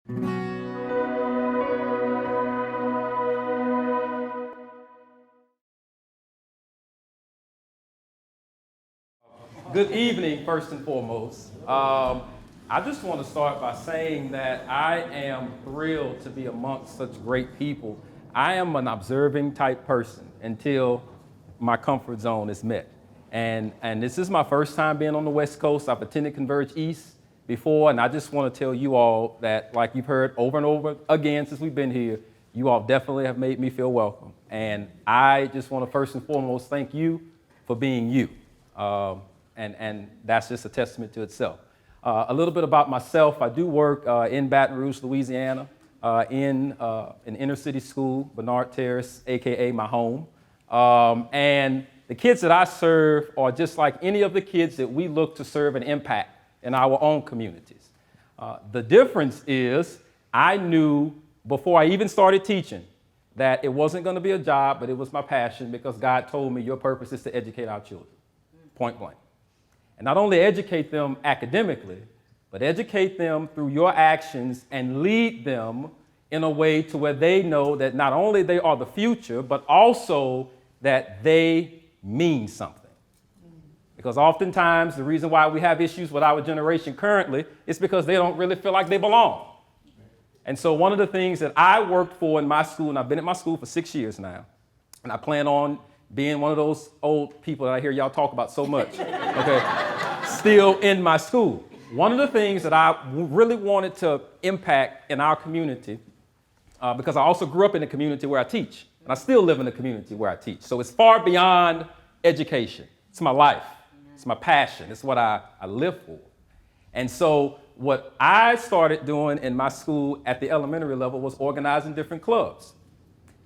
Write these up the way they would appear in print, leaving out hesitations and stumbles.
Good evening, first and foremost. I just want to start by saying that I am thrilled to be amongst such great people. I am an observing type person until my comfort zone is met. And this is my first time being on the West Coast. I've attended Converge East before, and I just want to tell you all that, like you've heard over and over again since we've been here, you all definitely have made me feel welcome. And I just want to first and foremost thank you for being you. And that's just a testament to itself. A little bit about myself. I do work in Baton Rouge, Louisiana, in an inner city school, Bernard Terrace, AKA my home. And the kids that I serve are just like any of the kids that we look to serve and impact in our own communities. The difference is I knew before I even started teaching that it wasn't going to be a job, but it was my passion because God told me your purpose is to educate our children, point blank. And not only educate them academically, but educate them through your actions and lead them in a way to where they know that not only they are the future, but also that they mean something. Because oftentimes the reason why we have issues with our generation currently is because they don't really feel like they belong. And so one of the things that I worked for in my school, and I've been at my school for 6 years now, and I plan on being one of those old people that I hear y'all talk about so much, okay, still in my school. One of the things that I really wanted to impact in our community, because I also grew up in the community where I teach, and I still live in the community where I teach. So it's far beyond education. It's my life. It's my passion. It's what I live for. And so what I started doing in my school at the elementary level was organizing different clubs.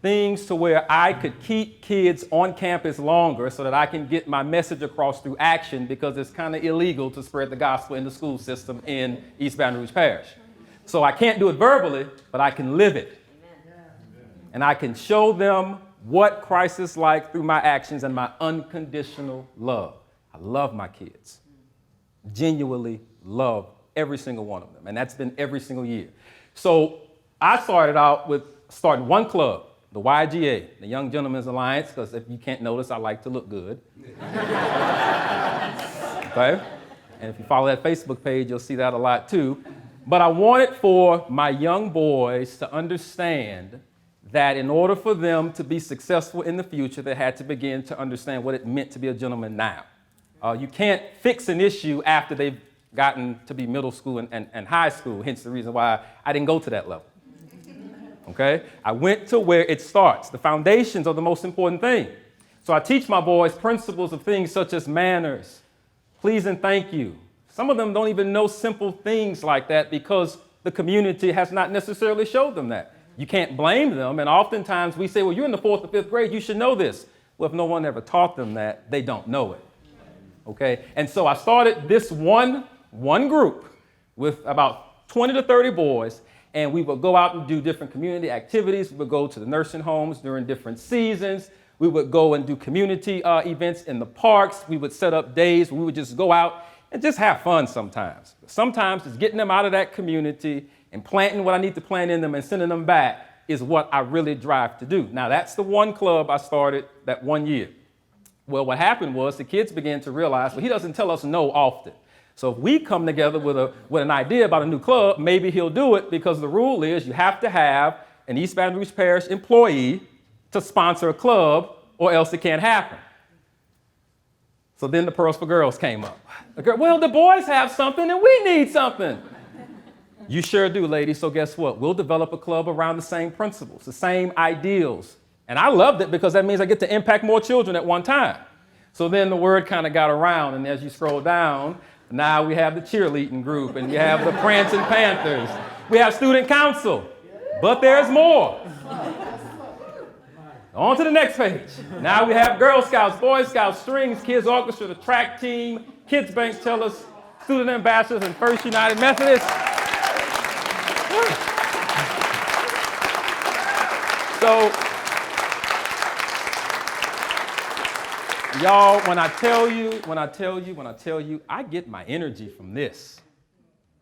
Things to where I could keep kids on campus longer so that I can get my message across through action because it's kind of illegal to spread the gospel in the school system in East Baton Rouge Parish. So I can't do it verbally, but I can live it. And I can show them what Christ is like through my actions and my unconditional love. I love my kids. Genuinely love every single one of them. And that's been every single year. So I started out with starting one club, the YGA, the Young Gentlemen's Alliance, because if you can't notice, I like to look good. Okay? And if you follow that Facebook page, you'll see that a lot too. But I wanted for my young boys to understand that in order for them to be successful in the future, they had to begin to understand what it meant to be a gentleman now. You can't fix an issue after they've gotten to be middle school and high school, hence the reason why I didn't go to that level. Okay? I went to where it starts. The foundations are the most important thing. So I teach my boys principles of things such as manners, please and thank you. Some of them don't even know simple things like that because the community has not necessarily showed them that. You can't blame them. And oftentimes we say, well, you're in the 4th or 5th grade, you should know this. Well, if no one ever taught them that, they don't know it. Okay? And so I started this one group with about 20 to 30 boys. And we would go out and do different community activities. We would go to the nursing homes during different seasons. We would go and do community events in the parks. We would set up days where we would just go out and just have fun sometimes. Sometimes it's getting them out of that community and planting what I need to plant in them and sending them back is what I really drive to do. Now, that's the one club I started that one year. Well, what happened was the kids began to realize, well, he doesn't tell us no often. So if we come together with an idea about a new club, maybe he'll do it because the rule is you have to have an East Baton Rouge Parish employee to sponsor a club or else it can't happen. So then the Pearls for Girls came up. Well, the boys have something and we need something. You sure do, ladies. So guess what? We'll develop a club around the same principles, the same ideals. And I loved it because that means I get to impact more children at one time. So then the word kind of got around, and as you scroll down, now we have the cheerleading group, and we have the Prancing Panthers. We have student council, but there's more. On to the next page. Now we have Girl Scouts, Boy Scouts, Strings, Kids Orchestra, the track team, Kids Bank Tellers, Student Ambassadors, and First United Methodist. So, y'all, when I tell you, I get my energy from this.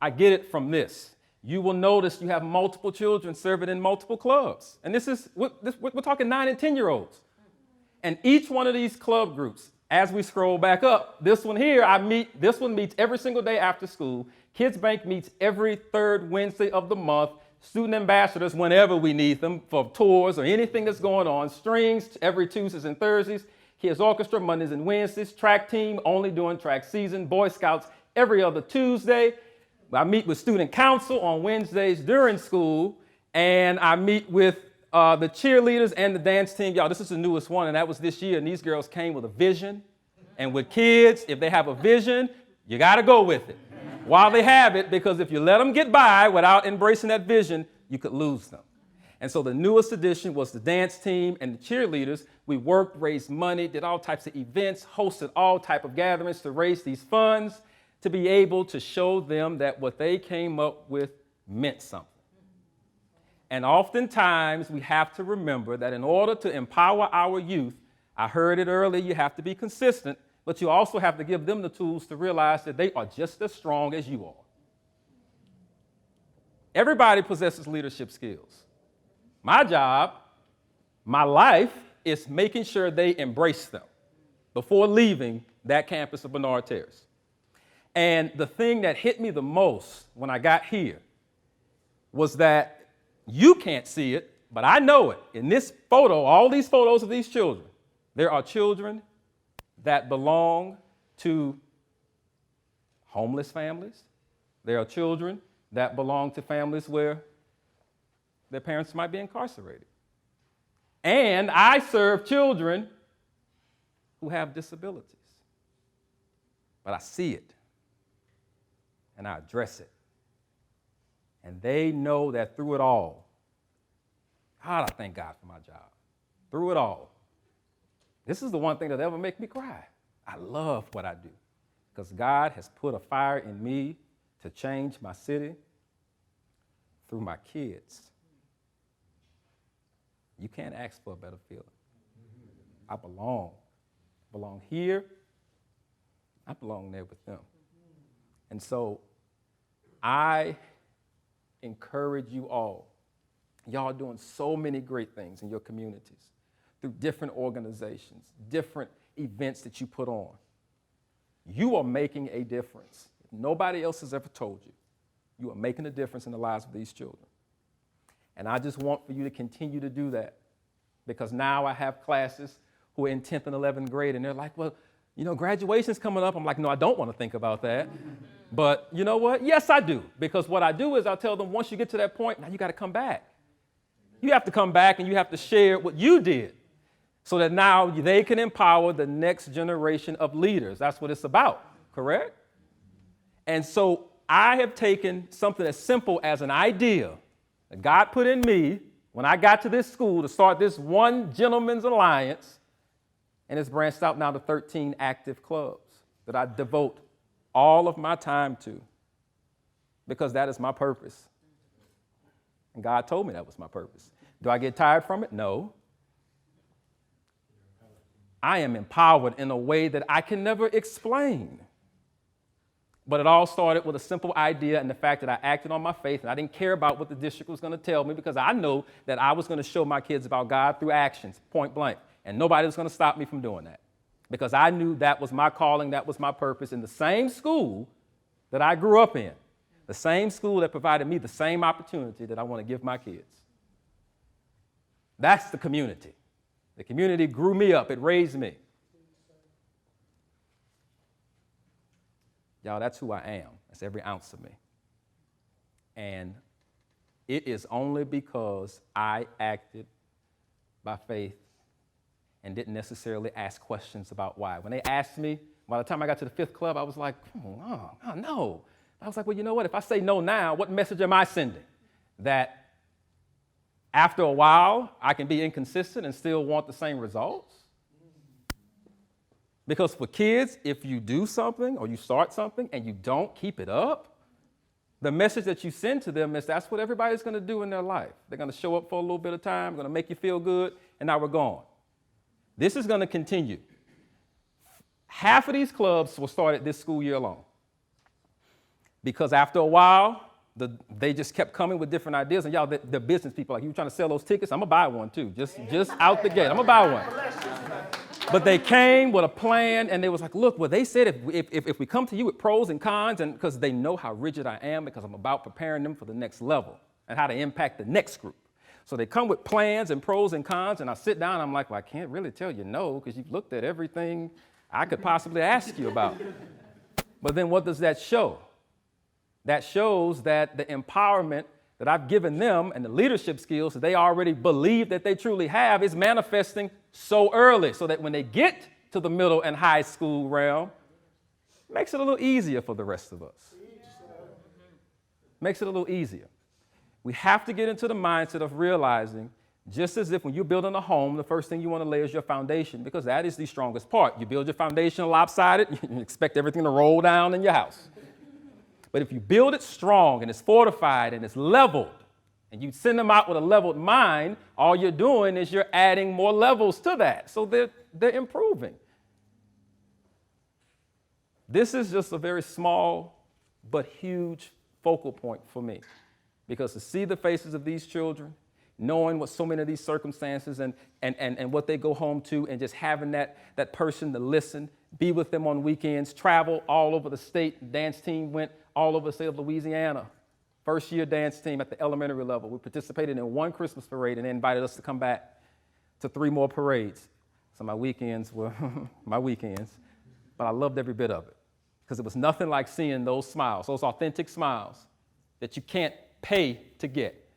I get it from this. you will notice you have multiple children serving in multiple clubs. And we're talking 9 and 10-year-olds. And each one of these club groups, as we scroll back up, this one meets every single day after school. Kids Bank meets every third Wednesday of the month. Student ambassadors, whenever we need them for tours or anything that's going on. Strings every Tuesdays and Thursdays. Kids Orchestra Mondays and Wednesdays. Track team only during track season. Boy Scouts every other Tuesday. I meet with student council on Wednesdays during school. And I meet with the cheerleaders and the dance team. Y'all, this is the newest one, and that was this year. And these girls came with a vision. And with kids, if they have a vision, you got to go with it while they have it, because if you let them get by without embracing that vision, you could lose them. And so the newest addition was the dance team and the cheerleaders. We worked, raised money, did all types of events, hosted all type of gatherings to raise these funds to be able to show them that what they came up with meant something. And oftentimes we have to remember that in order to empower our youth, I heard it earlier, you have to be consistent, but you also have to give them the tools to realize that they are just as strong as you are. Everybody possesses leadership skills. My job, my life, is making sure they embrace them before leaving that campus of Bernard Terrace. And the thing that hit me the most when I got here was that you can't see it, but I know it. In this photo, all these photos of these children, there are children that belong to homeless families. There are children that belong to families where their parents might be incarcerated. And I serve children who have disabilities. But I see it, and I address it. And they know that through it all, God, I thank God for my job. Through it all, this is the one thing that ever make me cry. I love what I do because God has put a fire in me to change my city through my kids. You can't ask for a better feeling. I belong. I belong here. I belong there with them. And so I encourage you all. Y'all are doing so many great things in your communities through different organizations, different events that you put on. You are making a difference. If nobody else has ever told you, you are making a difference in the lives of these children. And I just want for you to continue to do that, because now I have classes who are in 10th and 11th grade, and they're like, well, graduation's coming up. I'm like, no, I don't want to think about that. But you know what? Yes, I do. Because what I do is I tell them, once you get to that point, now you got to come back. You have to come back and you have to share what you did so that now they can empower the next generation of leaders. That's what it's about, correct? And so I have taken something as simple as an idea that God put in me when I got to this school to start this one gentleman's alliance, and it's branched out now to 13 active clubs that I devote all of my time to, because that is my purpose. And God told me that was my purpose. Do I get tired from it? No. I am empowered in a way that I can never explain. But it all started with a simple idea and the fact that I acted on my faith, and I didn't care about what the district was going to tell me, because I know that I was going to show my kids about God through actions, point blank. And nobody was going to stop me from doing that, because I knew that was my calling, that was my purpose, in the same school that I grew up in, the same school that provided me the same opportunity that I want to give my kids. That's the community. The community grew me up. It raised me. Y'all, that's who I am. That's every ounce of me. And it is only because I acted by faith and didn't necessarily ask questions about why. When they asked me, by the time I got to the 5th club, I was like, oh, no. I was like, well, you know what? If I say no now, what message am I sending? That after a while, I can be inconsistent and still want the same results? Because for kids, if you do something or you start something and you don't keep it up, the message that you send to them is that's what everybody's going to do in their life. They're going to show up for a little bit of time, going to make you feel good, and now we're gone. This is going to continue. Half of these clubs will start at this school year long. Because after a while, they just kept coming with different ideas. And y'all, the business people, like, you trying to sell those tickets? I'm going to buy one too, just out the gate. I'm going to buy one. But they came with a plan, and they was like, look, well, they said if we come to you with pros and cons, and because they know how rigid I am, because I'm about preparing them for the next level and how to impact the next group. So they come with plans and pros and cons, and I sit down, and I'm like, well, I can't really tell you no, because you've looked at everything I could possibly ask you about. But then what does that show? That shows that the empowerment that I've given them and the leadership skills that they already believe that they truly have is manifesting so early, so that when they get to the middle and high school realm, it makes it a little easier for the rest of us. Makes it a little easier. We have to get into the mindset of realizing, just as if when you're building a home, the first thing you want to lay is your foundation, because that is the strongest part. You build your foundation lopsided, you expect everything to roll down in your house. But if you build it strong and it's fortified and it's leveled, and you send them out with a leveled mind, all you're doing is you're adding more levels to that. So they're improving. This is just a very small but huge focal point for me, because to see the faces of these children, knowing what so many of these circumstances and what they go home to, and just having that person to listen, be with them on weekends, travel all over the state. Dance team went all over the state of Louisiana. First year dance team at the elementary level. We participated in one Christmas parade and they invited us to come back to 3 more parades. So my weekends were my weekends, but I loved every bit of it, because it was nothing like seeing those smiles, those authentic smiles that you can't pay to get.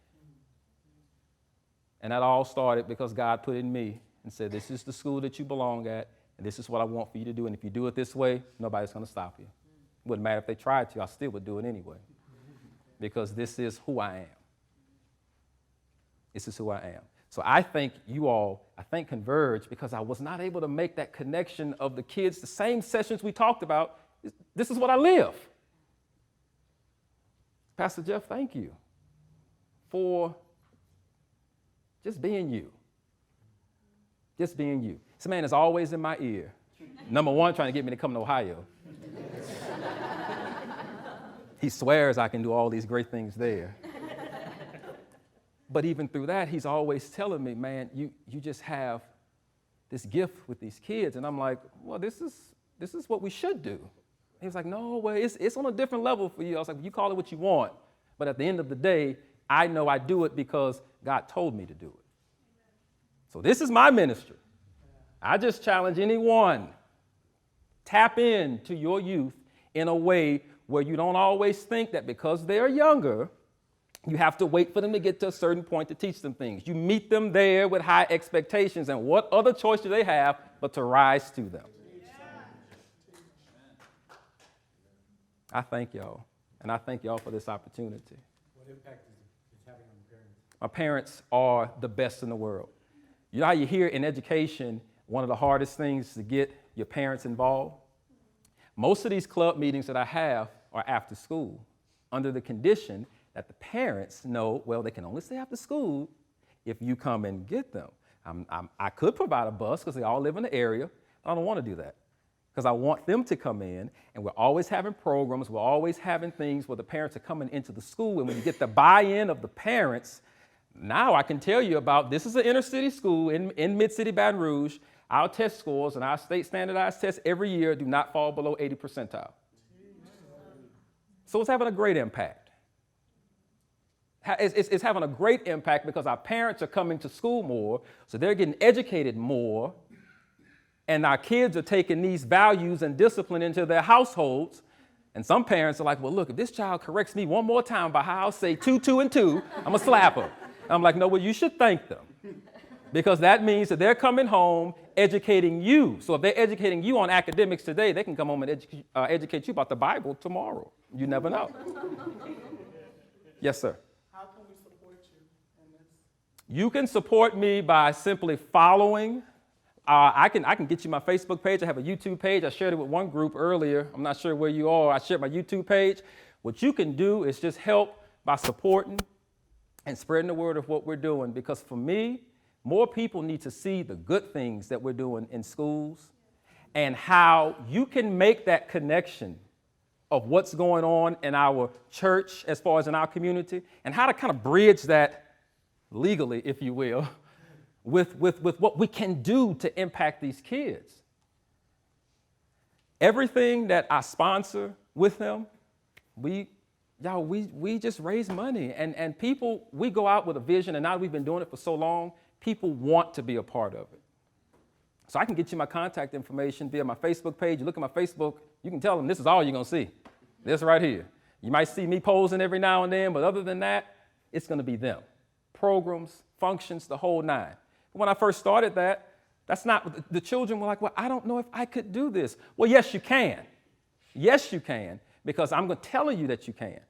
And that all started because God put in me and said, this is the school that you belong at, and this is what I want for you to do. And if you do it this way, nobody's going to stop you. It wouldn't matter if they tried to, I still would do it anyway, because this is who I am. This is who I am. So I thank you all, I thank Converge, because I was not able to make that connection of the kids, the same sessions we talked about. This is what I live. Pastor Jeff, thank you for just being you. Just being you. This man is always in my ear. Number one, trying to get me to come to Ohio. He swears I can do all these great things there. But even through that, he's always telling me, man, you just have this gift with these kids. And I'm like, well, this is what we should do. He was like, no, well, it's on a different level for you. I was like, well, you call it what you want. But at the end of the day, I know I do it because God told me to do it. So this is my ministry. I just challenge anyone, tap into your youth in a way where you don't always think that because they're younger, you have to wait for them to get to a certain point to teach them things. You meet them there with high expectations, and what other choice do they have but to rise to them? I thank y'all, and I thank y'all for this opportunity. What impact is it having on the parents? My parents are the best in the world. You know how you hear in education, one of the hardest things is to get your parents involved? Most of these club meetings that I have are after school, under the condition that the parents know, well, they can only stay after school if you come and get them. I could provide a bus because they all live in the area, but I don't want to do that, because I want them to come in, and we're always having programs, we're always having things where the parents are coming into the school, and when you get the buy-in of the parents, now I can tell you about, this is an inner city school in Mid-City Baton Rouge. Our test scores and our state standardized tests every year do not fall below 80 percentile. So it's having a great impact. It's having a great impact because our parents are coming to school more, so they're getting educated more, and our kids are taking these values and discipline into their households. And some parents are like, well, look, if this child corrects me one more time by how I'll say 2, 2, and 2, I'm going to slap her. And I'm like, no, well, you should thank them, because that means that they're coming home educating you. So if they're educating you on academics today, they can come home and educate you about the Bible tomorrow. You never know. Yes, sir. How can we support you in this? You can support me by simply following. I can get you my Facebook page. I have a YouTube page. I shared it with one group earlier. I'm not sure where you are. I shared my YouTube page. What you can do is just help by supporting and spreading the word of what we're doing, because for me, more people need to see the good things that we're doing in schools and how you can make that connection of what's going on in our church as far as in our community, and how to kind of bridge that legally, if you will, with what we can do to impact these kids. Everything that I sponsor with them, we just raise money. And people, we go out with a vision, and now we've been doing it for so long, people want to be a part of it. So I can get you my contact information via my Facebook page. You look at my Facebook, you can tell them this is all you're going to see. This right here. You might see me posing every now and then, but other than that, it's going to be them. Programs, functions, the whole nine. When I first started that, that's not, the children were like, well, I don't know if I could do this. Well, yes, you can. Yes, you can, because I'm telling you that you can.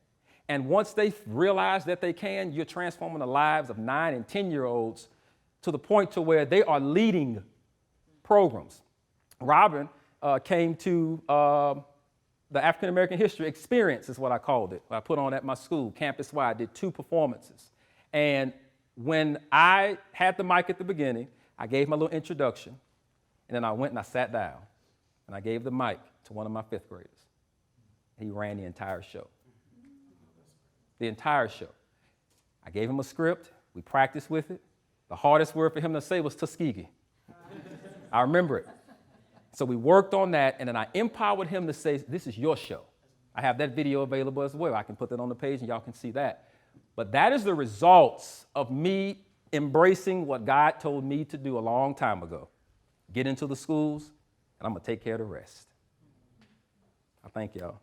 And once they realize that they can, you're transforming the lives of 9 and 10-year-olds to the point to where they are leading programs. Robin came to the African American History Experience is what I called it. I put on at my school, campus-wide, did 2 performances. And when I had the mic at the beginning, I gave my little introduction, and then I went and I sat down, and I gave the mic to one of my 5th graders. He ran the entire show. The entire show. I gave him a script. We practiced with it. The hardest word for him to say was Tuskegee. I remember it. So we worked on that, and then I empowered him to say, this is your show. I have that video available as well. I can put that on the page, and y'all can see that. But that is the results of me embracing what God told me to do a long time ago. Get into the schools, and I'm going to take care of the rest. I thank y'all.